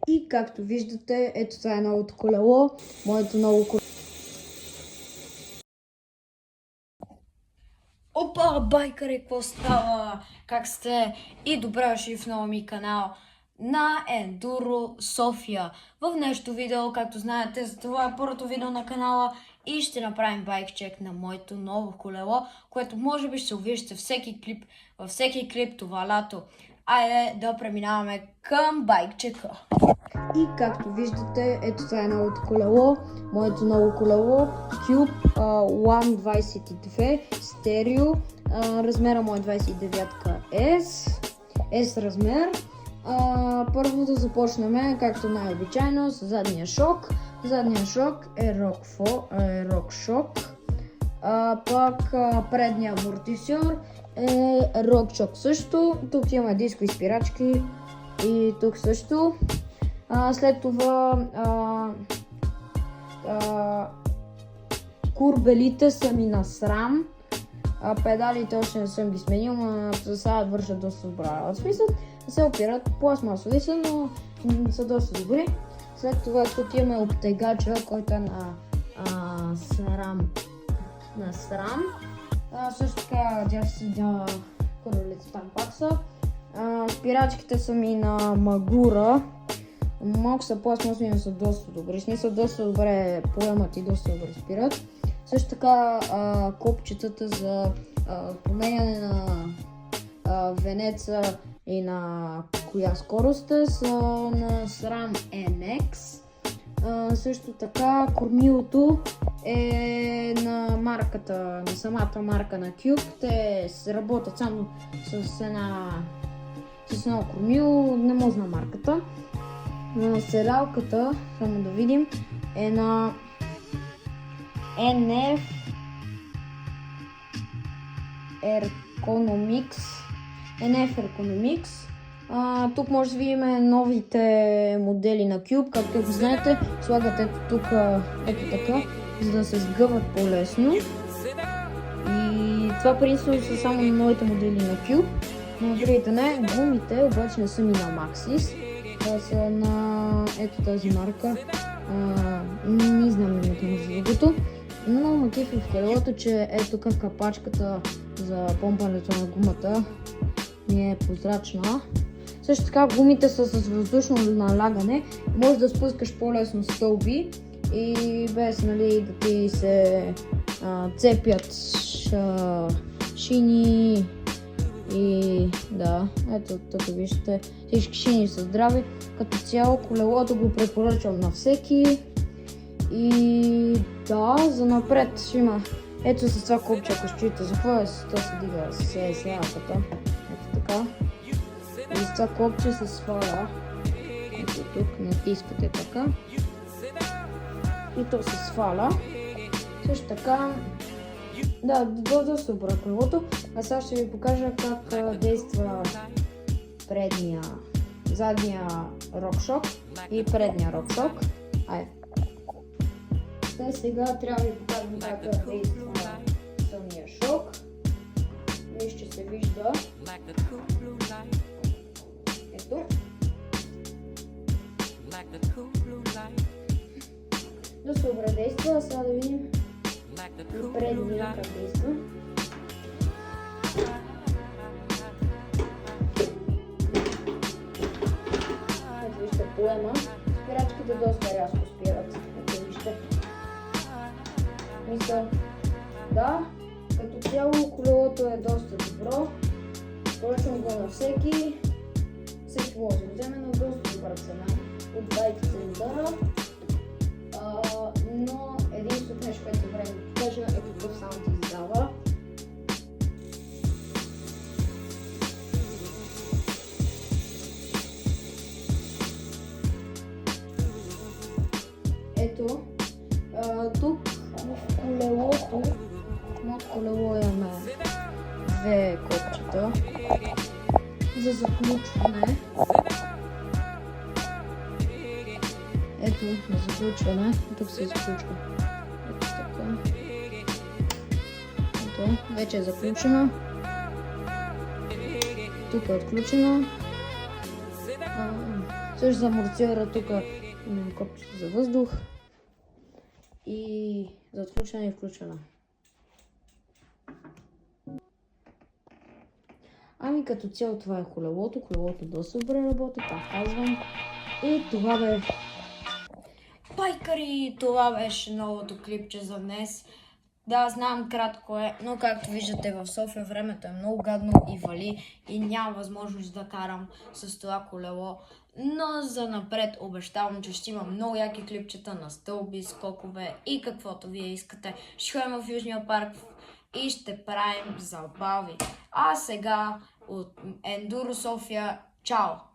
И както виждате, ето това е новото колело, моето ново колело. Опа, байкари, какво става? Как сте? И добре дошли в новия ми канал на Enduro София. В днешното видео, както знаете, за това е първото видео на канала и ще направим байкчек на моето ново колело, което може би ще увиждате във всеки клип това лято. Айде да преминаваме към байкчека. И както виждате, ето това е новото колело, моето ново колело, Cube 1.22 стерео, размера му е 29 S размер. Първо да започнем, както най-обичайно, с задния шок. Задния шок е RockShox. Пак предния амортисьор е RockShox също. Тук имаме дискови спирачки и тук също. След това курбелите са ми на срам. Педалите още не съм ги сменил, но сега вършат доста добра. В смисъл се опират, пластмасови са, но са доста добри. След това тук имаме обтегача, който е на срам. Също така курбелите там пак са. Спирачките са ми на Магура. Малко са пластмасови, но са доста добри. В смисъл доста добре поемат и доста добре спират. Също така копчетата за променяне на венеца и на коя скорост са на SRAM NX. Също така кормилото е на марката, на самата марка на Cube. Те се работят само с едно кормило, не може на марката. Седалката, само да видим, е на NF Ergonomics. Тук може да видим новите модели на Cube, както го знаете, слагат ето тук, ето така, за да се сгъват по-лесно. И това принципно са само на новите модели на Cube. Но видите, не, гумите обаче не са ми на Maxxis. Това са на ето тази марка. Не знам името на другото. Но мотив в колелото, че ето тук капачката за помпането на гумата не е прозрачна. Също така гумите са с въздушно налагане. Може да спускаш по-лесно стълби и без да ти се цепят шини. И да, ето тук виждате, всички шини са здрави. Като цяло колелото го препоръчвам на всеки. И да, за напред ще има, ето с това копче, ако чуете за какво то се дига с седалката. Ето така. И с това копче се сваля. Ето тук натискате така. И то се сваля. Също така, да, доста добро колелото. А сега ще ви покажа как действа задния RockShox и предния RockShox. Сега трябва да ви покажем как действа самия шок. Виж, че се вижда. Ето. Доста добре действа. Сега да видим и предния как действа. Ето вижте поема. Спирачките доста рязко спират. Ето вижте. Мисля, да, като цяло колелото е доста добро. Поръчвам го на всеки. Всеки може да вземе на доста добра цена. От 20 $. Но единственото нещо, което време да покажа е какъв саунд издава. Ето, тук в колелото, над колело имаме две копчета за заключване. Ето, за заключване, тук се заключва. Ето така. Ето, вече е заключено. Тук е отключено. Също заморцира тук копчето за въздух и за отключване и включване. Ами като цяло това е колелото. Колелото доста добре работи, пак казвам. И това бе... Пайкари, това беше новото клипче за днес. Да, знам, кратко е, но както виждате в София времето е много гадно и вали и няма възможност да карам с това колело. Но за напред обещавам, че ще има много яки клипчета на стълби, скокове и каквото вие искате. Ще ходим в Южния парк и ще правим забави. А сега от Ендуро София, чао!